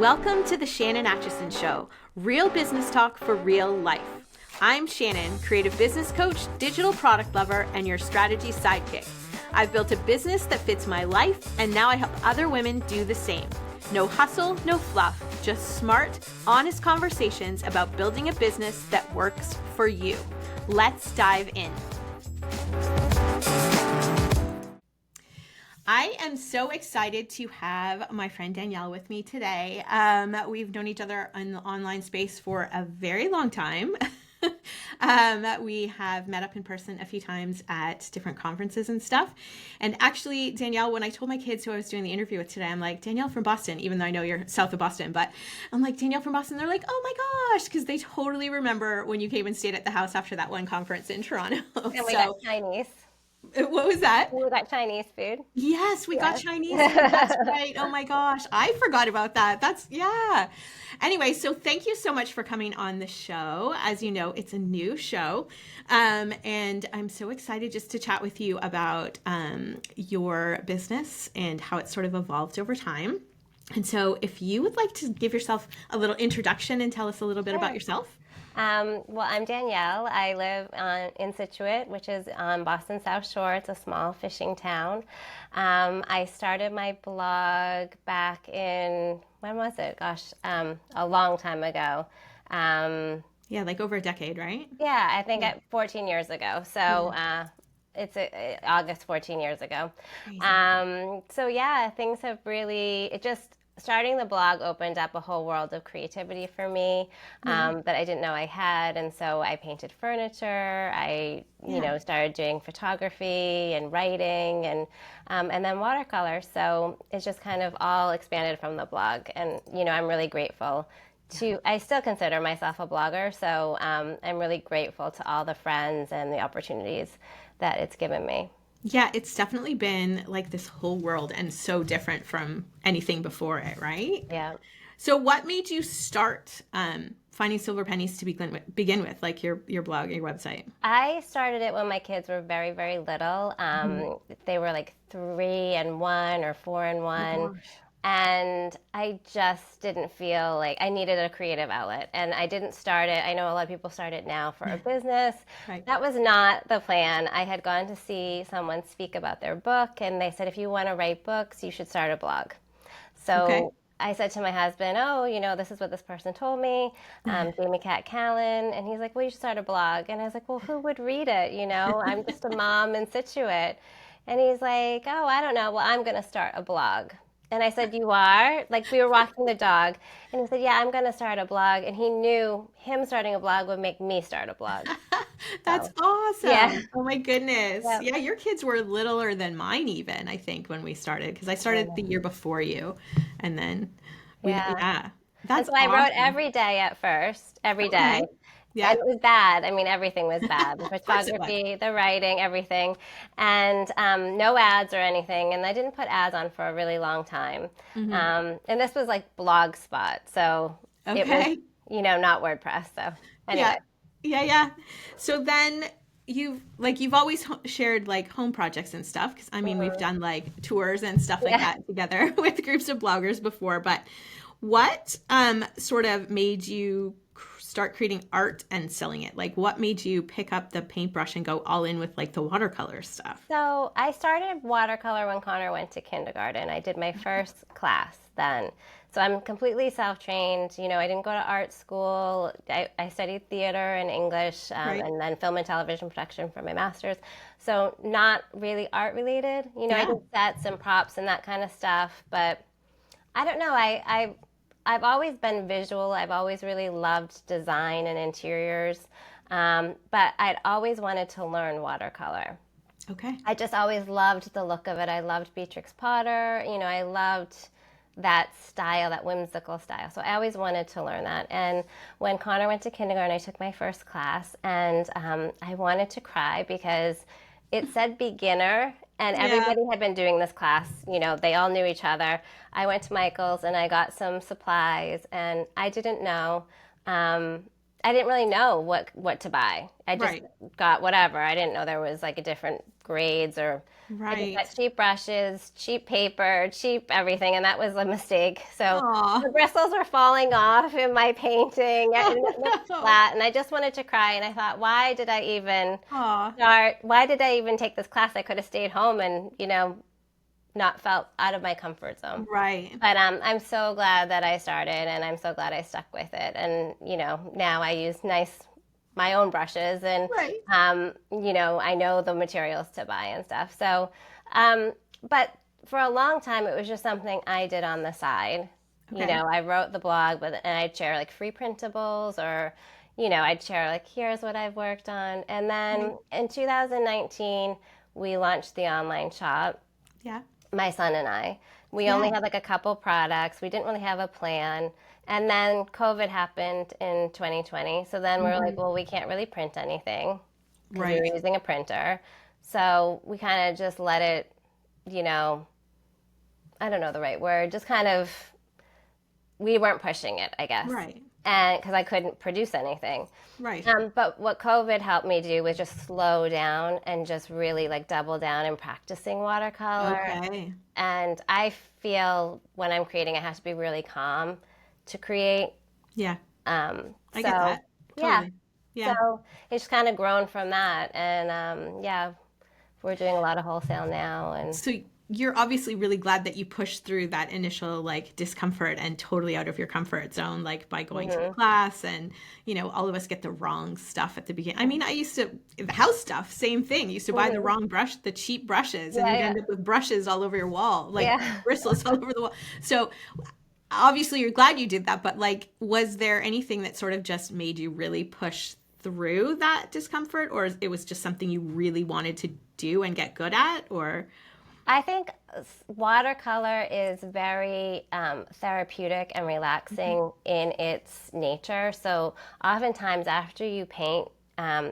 Welcome to the Shannon Atchison Show, real business talk for real life. I'm Shannon, creative business coach, digital product lover, and your strategy sidekick. I've built a business that fits my life, and now I help other women do the same. No hustle, no fluff, just smart, honest conversations about building a business that works for you. Let's dive in. I am so excited to have my friend Danielle with me today. We've known each other in the online space for a very long time. We have met up in person a few times at different conferences and stuff. And actually, Danielle, when I told my kids who I was doing the interview with today, I'm like, Danielle from Boston, even though I know you're south of Boston, but I'm like, Danielle from Boston. They're like, oh my gosh, because they totally remember when you came and stayed at the house after that one conference in Toronto. And we got Chinese. What was that? We got Chinese food. Yes, we got Chinese food. That's right. Oh my gosh. I forgot about that. Yeah. Anyway, so thank you so much for coming on the show. As you know, it's a new show. And I'm so excited just to chat with you about your business and how it sort of evolved over time. And so if you would like to give yourself a little introduction and tell us a little bit about yourself. Well, I'm Danielle. I live in Situate, which is on Boston South Shore. It's a small fishing town. I started my blog back in, when was it? Gosh, a long time ago. Yeah, like over a decade, right? Yeah, I think 14 years ago. So it's August 14 years ago. So yeah, things have really, starting the blog opened up a whole world of creativity for me that I didn't know I had. And so I painted furniture. I, started doing photography and writing and then watercolor. So it's just kind of all expanded from the blog. And, I'm really grateful I still consider myself a blogger. So I'm really grateful to all the friends and the opportunities that it's given me. Yeah, it's definitely been like this whole world and so different from anything before it, right? Yeah. So what made you start finding silver pennies to begin with, like your blog, your website? I started it when my kids were very, very little. They were like 3 and 1 or 4 and 1. And I just didn't feel like I needed a creative outlet. And I didn't start it. I know a lot of people start it now for a business. Right. That was not the plan. I had gone to see someone speak about their book, and they said, if you want to write books, you should start a blog. So I said to my husband, this is what this person told me, Jamie Cat Callan. And he's like, well, you should start a blog. And I was like, well, who would read it? I'm just a mom in Situate. And he's like, oh, I don't know. Well, I'm going to start a blog. And I said, you are? Like, we were walking the dog. And he said, yeah, I'm going to start a blog. And he knew him starting a blog would make me start a blog. That's awesome. Yeah. Oh, my goodness. Yep. Yeah, your kids were littler than mine even, I think, when we started. Because I started the year before you. And then, That's and so I wrote every day at first, every day. Yeah. And it was bad. I mean, everything was bad. The photography, the writing, everything. And no ads or anything. And I didn't put ads on for a really long time. And this was like Blogspot. So it was, not WordPress. So anyway. Yeah. So then you've always shared like home projects and stuff. Because we've done like tours and stuff like that together with groups of bloggers before. But what sort of made you start creating art and selling it? Like, what made you pick up the paintbrush and go all in with like the watercolor stuff? So I started watercolor when Connor went to kindergarten. I did my first class then. So I'm completely self-trained. I didn't go to art school. I studied theater and English and then film and television production for my master's. So not really art related. I did sets and props and that kind of stuff. But I don't know. I've always been visual. I've always really loved design and interiors. But I'd always wanted to learn watercolor. Okay. I just always loved the look of it. I loved Beatrix Potter. I loved that style, that whimsical style. So I always wanted to learn that. And when Connor went to kindergarten, I took my first class, and I wanted to cry because it said beginner, and everybody had been doing this class. They all knew each other. I went to Michael's and I got some supplies, and I didn't know. I didn't really know what to buy. I just Right. got whatever. I didn't know there was like a different grades, or I just Right. got cheap brushes, cheap paper, cheap everything, and that was a mistake. So Aw. the bristles were falling off in my painting, and it looked flat, and I just wanted to cry. And I thought, why did I even Aw. start? Why did I even take this class? I could have stayed home and, not felt out of my comfort zone. Right. But I'm so glad that I started, and I'm so glad I stuck with it. And now I use my own brushes, and Right. I know the materials to buy and stuff. So, but for a long time, it was just something I did on the side. Okay. I wrote the blog, and I'd share like free printables, or I'd share like, here's what I've worked on. And Right. then in 2019, we launched the online shop, Yeah. my son and I. We only Yeah. had like a couple products. We didn't really have a plan. And then COVID happened in 2020. So then we were like, Hmm. well, we can't really print anything because we were Right. using a printer. So we kind of just let it, you know, I don't know the right word, just kind of, we weren't pushing it, I guess. Right. And because I couldn't produce anything. Right. But what COVID helped me do was just slow down and just really like double down in practicing watercolor. Okay. And I feel when I'm creating, I have to be really calm to create. Yeah. I get So, that. yeah. Totally. Yeah. So it's kind of grown from that. And yeah, we're doing a lot of wholesale now. And So you're obviously really glad that you pushed through that initial like discomfort and totally out of your comfort zone, like by going to the mhm. class. And all of us get the wrong stuff at the beginning. I mean, I used to, the house stuff, same thing. You used to buy the Mhm. wrong brush, the cheap brushes, and Yeah, you'd yeah, end up with brushes all over your wall, like yeah. bristles all over the wall. So obviously you're glad you did that, but like, was there anything that sort of just made you really push through that discomfort, or it was just something you really wanted to do and get good at, or? I think watercolor is very therapeutic and Okay. relaxing in its nature. So oftentimes after you paint,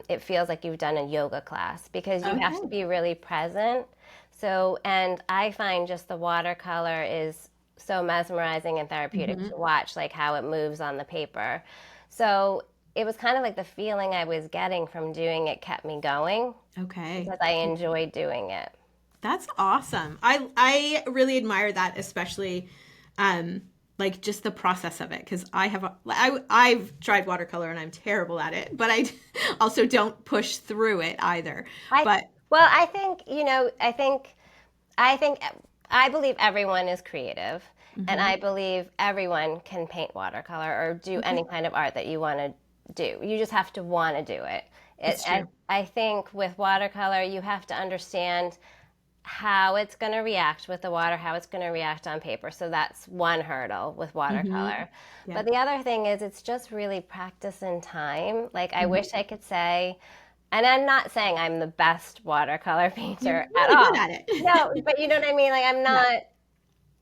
it feels like you've done a yoga class because you have to Okay. be really present. So, and I find just the watercolor is so mesmerizing and therapeutic Hmm. to watch, like how it moves on the paper. So it was kind of like the feeling I was getting from doing it kept me going Okay. because I enjoyed doing it. That's awesome. I really admire that, especially um like just the process of it, because I've tried watercolor and I'm terrible at it, but I also don't push through it either. I But well, I think I think I believe everyone is creative, and mhm, I believe everyone can paint watercolor or do okay, any kind of art that you want to do. You just have to want to do it. it's true. I think with watercolor, you have to understand how it's going to react with the water, how it's going to react on paper. So that's one hurdle with Hmm. watercolor. Yeah. But the other thing is it's just really practice and time. Like I Hmm. wish I could say, and I'm not saying I'm the best watercolor You're painter at really good all. at No, it. but you know what I mean? Like Yeah.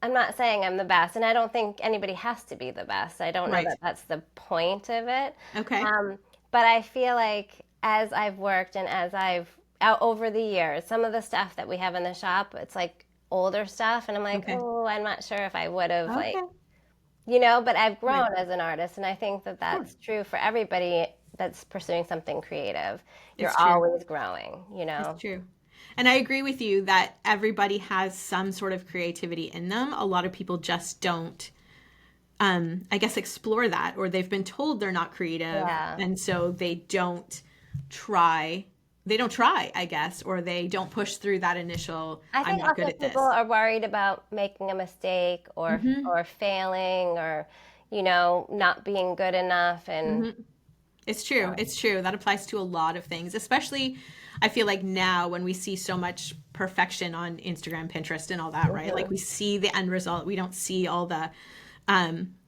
I'm not saying I'm the best, and I don't think anybody has to be the best. I don't know Right. that that's the point of it. Okay. Um, but I feel like as I've worked and as I've out over the years, some of the stuff that we have in the shop, it's like older stuff, and I'm like, Okay. oh, I'm not sure if I would have Okay. but I've Right. grown as an artist, and I think that Sure. that's true for everybody that's pursuing something creative. You're It's true. always growing, you It's know. true. And I agree with you that everybody has some sort of creativity in them. A lot of people just don't, I guess, explore that, or they've been told they're not creative. Yeah. And so try. They don't try, I guess, or they don't push through that initial, I I'm think not good also at people this. are worried about making a mistake Hmm. or failing or not being good enough and Hmm. It's true. It's true. That applies to a lot of things, especially I feel like now when we see so much perfection on Instagram, Pinterest, and all that, right? Like mhm. we see the end result. We don't see all the,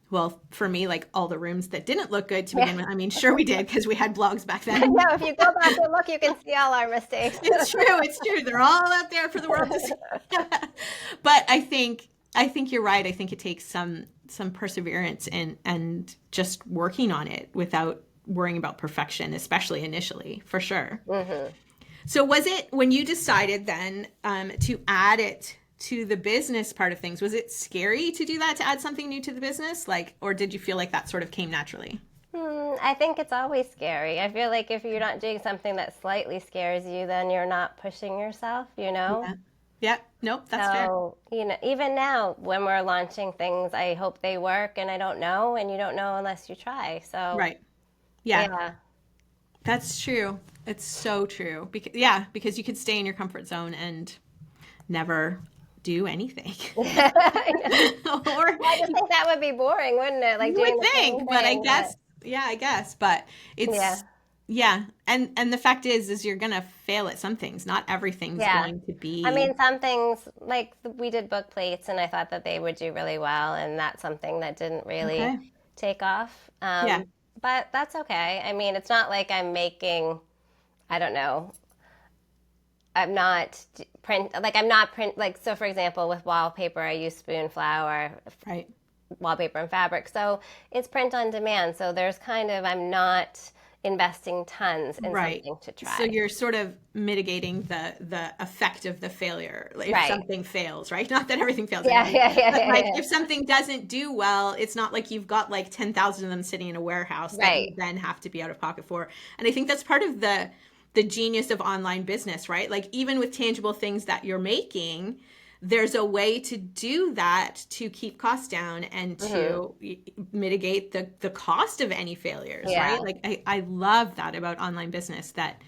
well, for me, like all the rooms that didn't look good to Yeah. begin with. I mean, sure we did because we had blogs back then. No, if you go back and look, you can see all our mistakes. It's true. It's true. They're all out there for the world to see. But I think you're right. I think it takes some perseverance and just working on it without worrying about perfection, especially initially, for sure. Hmm. So was it when you decided then to add it to the business part of things? Was it scary to do that, to add something new to the business, like, or did you feel like that sort of came naturally? I think it's always scary. I feel like if you're not doing something that slightly scares you, then you're not pushing yourself, you know? Yeah. Yeah. Nope. That's fair. So, even now when we're launching things, I hope they work and I don't know, and you don't know unless you try. So, Right. Yeah. yeah. That's true. It's so true. Because yeah, because you could stay in your comfort zone and never do anything. I know. Or I just think that would be boring, wouldn't it? Like you doing would the same think, but I thing, but guess yeah, I guess. But yeah. it's yeah. And the fact is you're gonna fail at some things. Not everything's Yeah. going to I be mean, some things like we did book plates, and I thought that they would do really well, and that's something that didn't really okay. take off. Yeah. But that's okay. I mean, it's not like I'm making, I don't know, I'm not I'm not print, like, so for example, with wallpaper, I use spoon flour, Right. wallpaper and fabric. So it's print on demand. So there's I'm not investing tons in Right. something to So try. you're sort of mitigating the effect of the failure like, if Right. something fails, right? Not that everything fails, I Yeah, don't mean, yeah, yeah, but yeah, like yeah. if something doesn't do well, it's not like you've got like 10,000 of them sitting in a warehouse that you Right. then have to be out of pocket for. And I think that's part of the genius of online business, right? Like even with tangible things that you're making, there's a way to do that to keep costs down and Hmm. to mitigate the cost of any failures, Yeah. right? Like I love that about online business that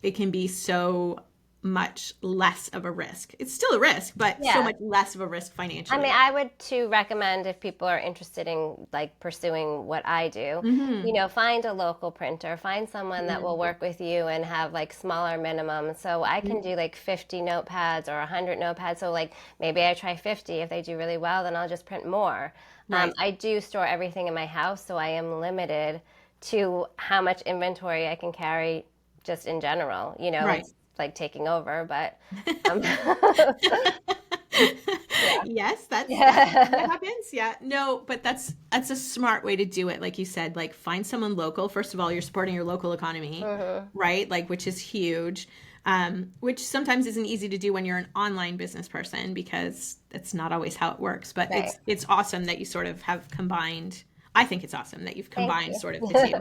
it can be so much less of a risk. It's still a risk, but so Yeah. much less of a risk I mean, financially. I would too recommend if people are interested in like pursuing what I do, Mm-hmm. find a local printer, find someone that will work with you and have like smaller minimums. So I can do like 50 notepads or 100 notepads. So like maybe I try 50. If they do really well, then I'll just print more. Right. I do store everything in my house, so I am limited to how much inventory I can carry just in general. Right. It's like taking over, but um, yeah. Yes, that's what Yeah. happens. Yeah. No, but that's a smart way to do it. Like you said, like find someone local. First of all, you're supporting your local economy, Hmm. right? Like which is huge. Which sometimes isn't easy to do when you're an online business person because that's not always how it works. But Right. it's awesome that you sort of have combined. I think it's awesome that you've Thank combined you. sort of the two.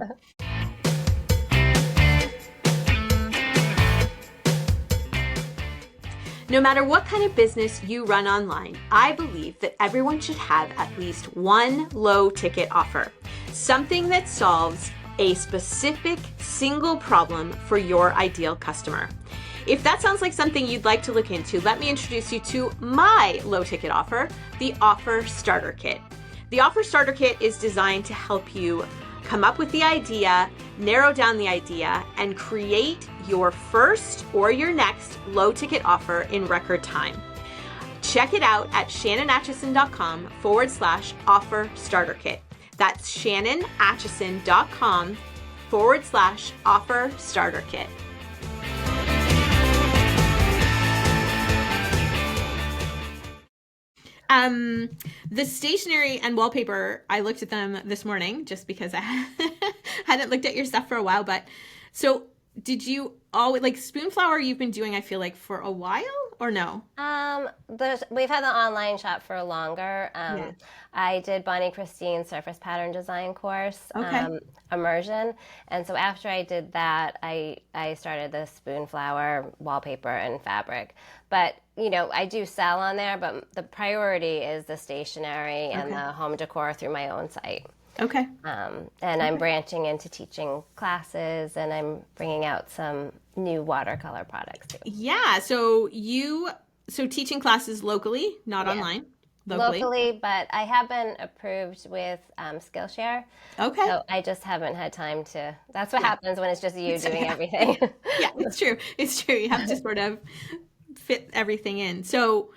No matter what kind of business you run online, I believe that everyone should have at least one low ticket offer, something that solves a specific single problem for your ideal customer. If that sounds like something you'd like to look into, let me introduce you to my low ticket offer, the Offer Starter Kit. The Offer Starter Kit is designed to help you come up with the idea, narrow down the idea, and create your first or your next low ticket offer in record time. Check it out at shannonatchison.com/offer starter kit. That's shannonatchison.com/offer starter kit. The stationery and wallpaper, I looked at them this morning just because I hadn't looked at your stuff for a while. But so did you always like Spoonflower? You've been doing, I feel like, for a while or no? We've had the online shop for longer. Yeah. I did Bonnie Christine's surface pattern design course, Okay. immersion, and so after I did that, I started the Spoonflower wallpaper and fabric. But I do sell on there, but the priority is the stationery and Okay. the home decor through my own site. Okay. And I'm branching into teaching classes, and I'm bringing out some new watercolor products too. Yeah. So teaching classes locally, not Yeah. online, locally. Locally, but I have been approved with Skillshare, Okay. so I just haven't had time to. That's what Yeah. happens when it's just you It's, doing yeah. everything. Yeah, it's true. It's true. You have to sort of fit everything in. So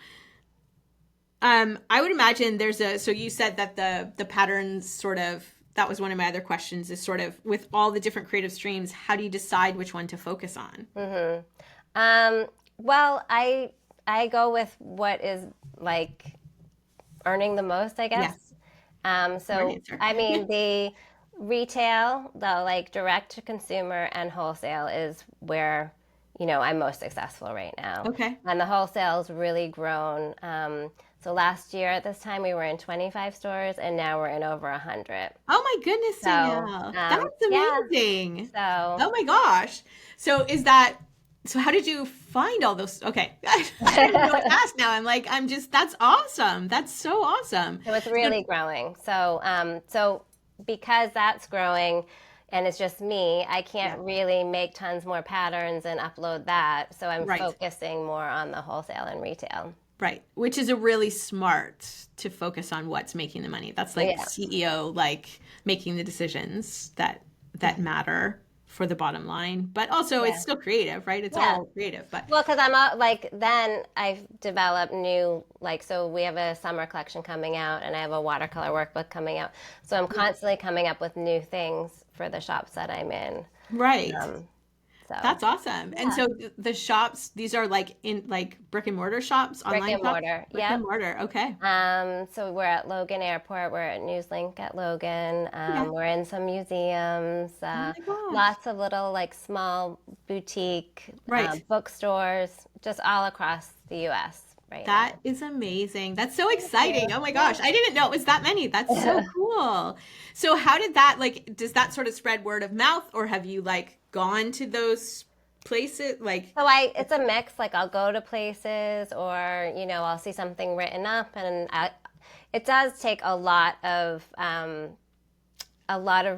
I would imagine so you said that the patterns sort of, that was one of my other questions, is sort of with all the different creative streams, how do you decide which one to focus on? um, well, I go with what is like earning the most, I Yeah, guess. smart So answer. I mean the retail, the like direct to consumer and wholesale is where I'm most successful right now. Okay. And the wholesale's really grown. So last year at this time, we were in 25 stores, and now we're in over 100. Oh my goodness, So, Danielle. That's yeah. amazing. So, Oh my gosh. So so how did you find all those? Okay. I don't even know what to ask now. That's awesome. That's so awesome. so it's So, really growing. So because that's growing, and it's just me, I yeah, can't really make tons more patterns and upload that. So I'm right. focusing more on the wholesale and retail. Right. Which is a really smart to focus on what's making the money. That's like Yeah. CEO, like making the decisions that matter for the bottom line. But also it's Yeah. still creative, right? It's Yeah. all creative. But Well, because then I've developed new, so we have a summer collection coming out and I have a watercolor workbook coming out. So I'm yeah, constantly coming up with new things for the shops that I'm in. right. Um, so That's awesome. And yeah, so the shops, these are like in like brick and mortar shops, brick online and shops? mortar. Brick and Yep. mortar. Okay. So we're at Logan Airport. We're at Newslink at Logan. Okay. We're in some museums. Oh my gosh. Lots of little small boutique Right. bookstores, just all across the U.S. right That now. is amazing. That's so Thank you. exciting. Oh my gosh. Yeah. I didn't know it was that many. That's so cool. So how did that does that sort of spread word of mouth, or have you like gone to those places? Like, So it's a mix. Like I'll go to places, or I'll see something written up, and it does take a lot of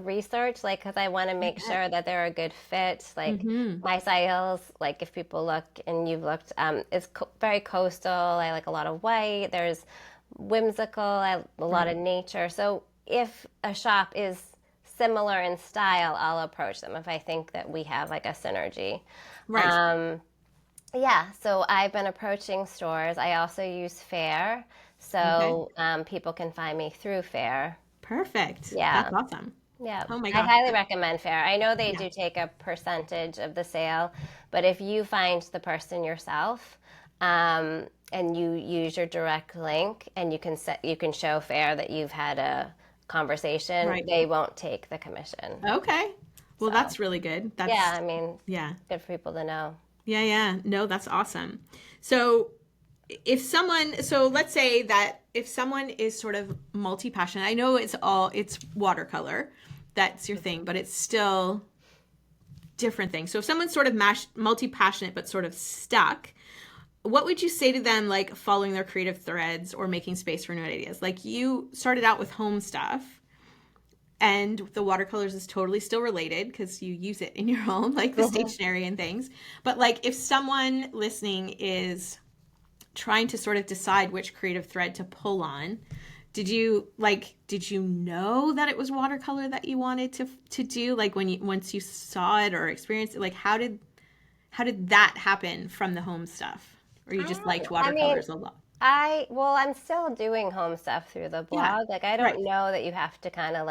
research, like because I want to I make bet. sure that they're a good fit. Like Mm-hmm. my styles, like if people look and you've looked, is very coastal. I like a lot of white. There's whimsical. A lot Right. of nature. So if a shop is similar in style, I'll approach them if I think that we have like a synergy. Right. Um, yeah, so I've been approaching stores. I also use Fair, Okay. so people can find me through Fair. Perfect. That's Yeah, awesome. yeah. Oh my I gosh. highly recommend Fair. I know they Yeah. do take a percentage of the sale, but if you find the person yourself, and you use your direct link, and you can show Fair that you've had a conversation, Right. they won't take the commission. Okay. Well, So that's really good. yeah, That's I mean, yeah. good for people to know. Yeah, yeah. No, that's awesome. So so let's say that if someone is sort of multi-passionate, I know it's watercolor, that's your thing, but it's still different things. So if someone's sort of multi-passionate but sort of stuck, what would you say to them, like following their creative threads or making space for new ideas? Like you started out with home stuff, and the watercolors is totally still related because you use it in your home, like the stationery and things. But like if someone listening is trying to sort of decide which creative thread to pull on, did you know that it was watercolor that you wanted to do, like once you saw it or experienced it? Like how did that happen from the home stuff, or you just liked I mean, watercolors a lot? I'm still doing home stuff through the Yeah, blog. Like, I right. don't know that you have to kind of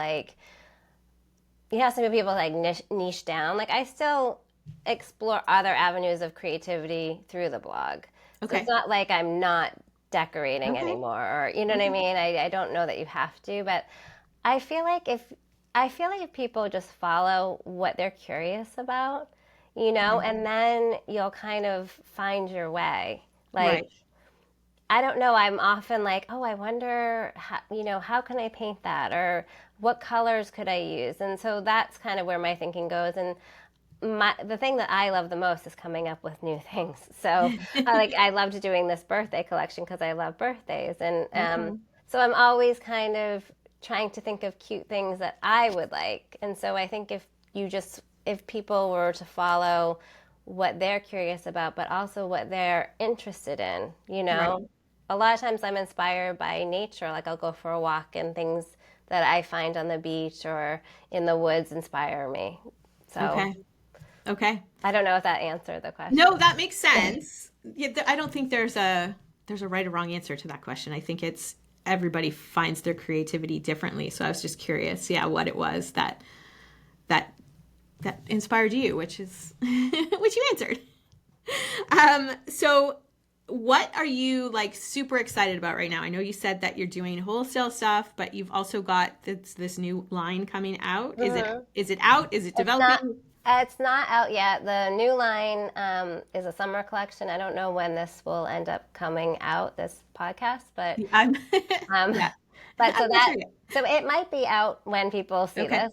some people like niche down. Like, I still explore other avenues of creativity through the blog. So it's Okay. not like I'm not decorating Okay. anymore, or you know what I Okay. mean? I don't know that you have to, but I feel like if people just follow what they're curious about, Okay. and then you'll kind of find your way. Like, Right. I don't know. I'm often like, oh, I wonder, how can I paint that? Or what colors could I use? And so that's kind of where my thinking goes. And the thing that I love the most is coming up with new things. So I loved doing this birthday collection because I love birthdays. And Okay. so I'm always kind of trying to think of cute things that I would like. And so I think if people were to follow what they're curious about, but also what they're interested in, Right. a lot of times I'm inspired by nature. Like I'll go for a walk, and things that I find on the beach or in the woods inspire me. So Okay. Okay. I don't know if that answered the No, question. that makes sense. Yeah, I don't think there's a right or wrong answer to that question. I think it's everybody finds their creativity differently. So I was just curious, yeah, what it was that that inspired you, which is which you answered. So what are you like super excited about right now? I know you said that you're doing wholesale stuff, but you've also got this new line coming out. Is it Mhm. is it out? Is it It's not. developing? It's not out yet. The new line is a summer collection. I don't know when this will end up coming out, this podcast, but I'm um, yeah. but I'm not sure yet. so it might be out when people see Okay. this.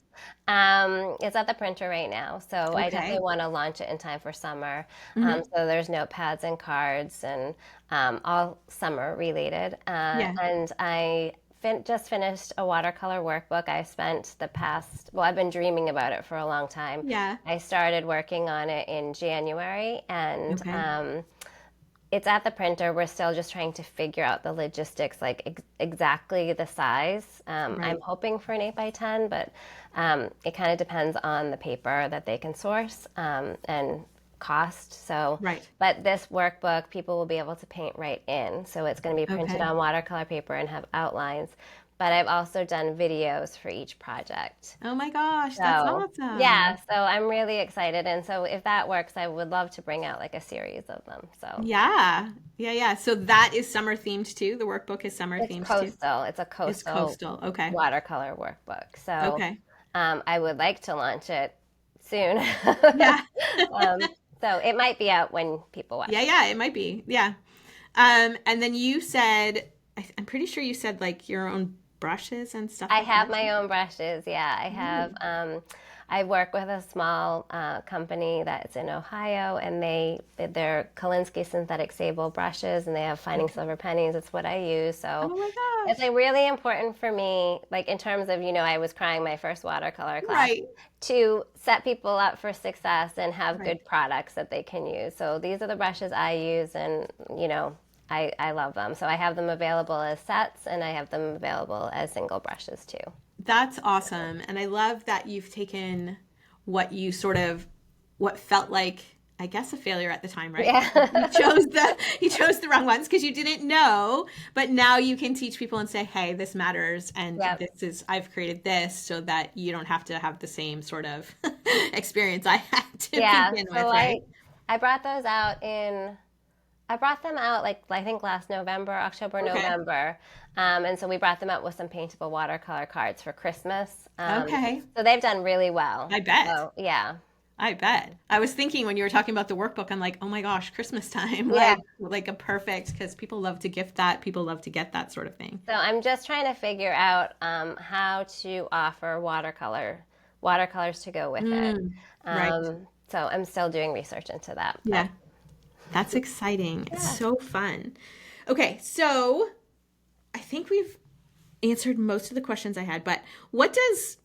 It's at the printer right now, so I definitely Okay. want to launch it in time for summer. Hmm. So there's notepads and cards and all summer related. Yeah. And I just finished a watercolor workbook. I've been dreaming about it for a long time. Yeah. I started working on it in January, and Okay. it's at the printer. We're still just trying to figure out the logistics, like exactly the size. I'm Right. hoping for an 8 by 10, but it kind of depends on the paper that they can source and cost. So, Right. but this workbook, people will be able to paint right in. So it's going to be printed Okay. on watercolor paper and have outlines. But I've also done videos for each project. Oh my gosh, that's So, yeah, awesome. so I'm really excited. And so if that works, I would love to bring out like a series of them. So Yeah. Yeah, yeah. So that is summer themed too. The workbook is summer it's themed too. coastal. It's a It's coastal coastal. Okay. watercolor workbook. So Okay. I would like to launch it soon. Yeah. um, so it might be out when people watch Yeah, this. yeah, it might be. Yeah. And then you said, I'm pretty sure you said like your own brushes and stuff I like have that my too. own brushes. Yeah, I have. Ooh. I work with a small company that's in Ohio, and they're Kolinsky synthetic sable brushes, and they have finding Okay. silver pennies. It's what I use. So Oh my it's gosh. like really important for me, like in terms of I was crying my first watercolor class, Right. to set people up for success and have Right. good products that they can use. So these are the brushes I use, and I love them. So I have them available as sets, and I have them available as single brushes too. That's awesome. And I love that you've taken what you sort of what felt like I guess a failure at the time, right? Because you Yeah. chose the wrong ones because you didn't know, but now you can teach people and say, "Hey, this matters and Yep. this is I've created this so that you don't have to have the same sort of experience I had to Yeah. begin So with," right? I brought those out in I brought them out like I think last November, October, Okay. November, and so we brought them out with some paintable watercolor cards for Christmas. Okay. So they've done really well. I bet. So yeah, I bet. I was thinking when you were talking about the workbook, I'm like, oh my gosh, Christmas time, yeah. like a perfect because people love to gift that, people love to get that sort of thing. So I'm just trying to figure out how to offer watercolors to go with it. Mm, right. So I'm still doing research into that, but Yeah, that's exciting. It's yeah. so fun. Okay, so I think we've answered most of the questions I had, but what does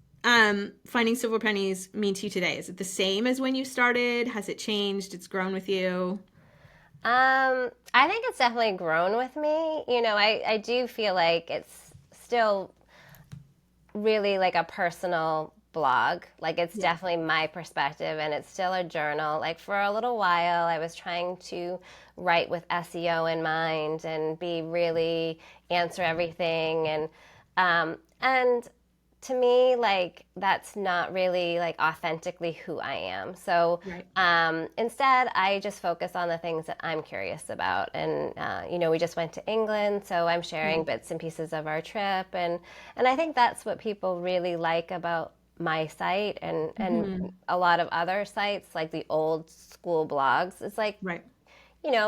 finding silver pennies mean to you today? Is it the same as when you started? Has it changed? It's grown with you? I think it's definitely grown with me. I do feel like it's still really like a personal blog. Like it's Yeah. definitely my perspective and it's still a journal. Like for a little while, I was trying to write with SEO in mind and be really answer everything and to me like that's not really like authentically who I am. So Right. instead I just focus on the things that I'm curious about. And we just went to England, so I'm Yeah. sharing bits and pieces of our trip, and I think that's what people really like about my site and Hmm. a lot of other sites like the old school blogs. It's like Right.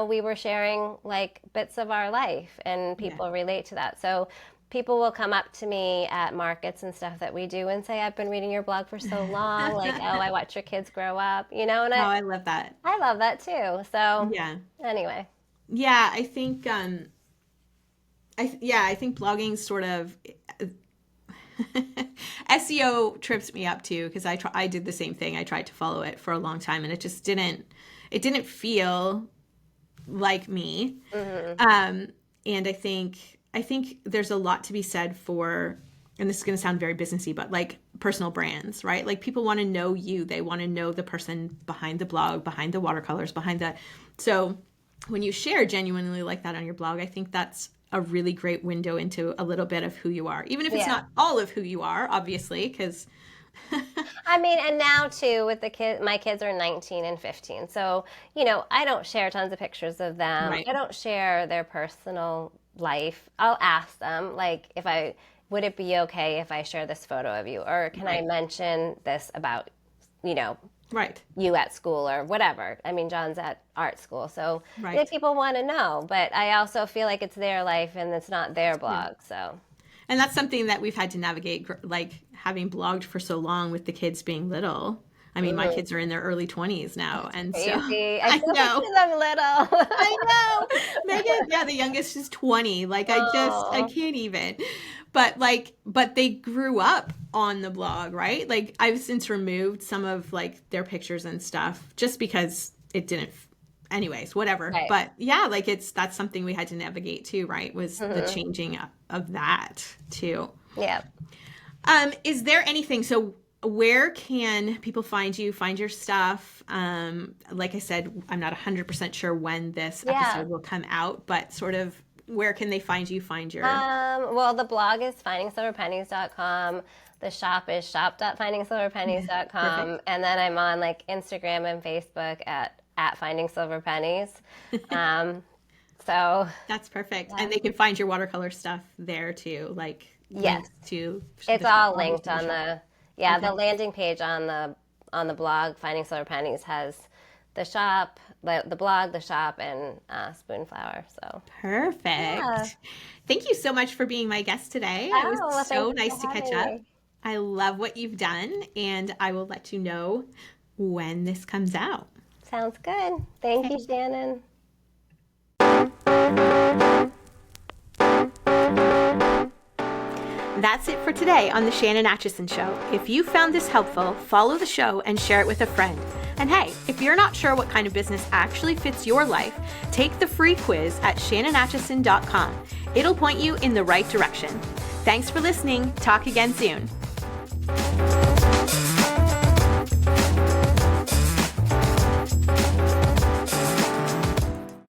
we were sharing like bits of our life and Yeah. people relate to that. So people will come up to me at markets and stuff that we do and say, I've been reading your blog for so long. Like, oh, I watch your kids grow up, and Oh, I love that. I love that too. So Yeah. anyway, Yeah, I think I think blogging sort of SEO trips me up too because I did the same thing. I tried to follow it for a long time and it didn't feel like me. hmm Um, and I think there's a lot to be said for, and this is going to sound very businessy, but like personal brands, right? Like people want to know you. They want to know the person behind the blog, behind the watercolors, behind the. So when you share genuinely like that on your blog, I think that's a really great window into a little bit of who you are, even if it's yeah. not all of who you are, obviously, because. I mean, and now too, with the kids, my kids are 19 and 15. So, I don't share tons of pictures of them. Right. I don't share their personal life. I'll ask them, like, would it be okay if I share this photo of you? Or can I Right. mention this about, you know, Right. you at school or whatever. I mean, John's at art school, so Right. if people want to know, but I also feel like it's their life and it's not their Yeah. blog. So And that's something that we've had to navigate, like having blogged for so long with the kids being little. I mean, my kids are in their early 20s now, and so crazy. I I still know. picture them little. I know. Megan, yeah, the youngest is 20. Like I Oh, can't even. But they grew up on the blog, right? Like I've since removed some of like their pictures and stuff just because it didn't anyways, whatever. right. But yeah, like that's something we had to navigate too, right? Was the changing of that too. Yeah. Is there anything, so where can people find you, find your stuff? Like I said, I'm not 100% sure when this Yeah. episode will come out, but sort of where can they find you, find your... Well, the blog is findingsilverpennies.com. The shop is shop.findingsilverpennies.com. Perfect. And then I'm on like Instagram and Facebook at findingsilverpennies. So That's perfect. And they can find your watercolor stuff there too, like yes, links to... it's the all shop, linked obviously, on shop. the Okay. landing page on the blog. Finding Silver Pennies has the shop, the blog, the shop, and Spoonflower. So Perfect. yeah. Thank you so much for being my guest today. It was Oh, well, thank so you nice for to catch having up. me. I love what you've done, and I will let you know when this comes out. Sounds good. Thank you, Shannon. That's it for today on The Shannon Atchison Show. If you found this helpful, follow the show and share it with a friend. And hey, if you're not sure what kind of business actually fits your life, take the free quiz at shannonatchison.com. It'll point you in the right direction. Thanks for listening. Talk again soon.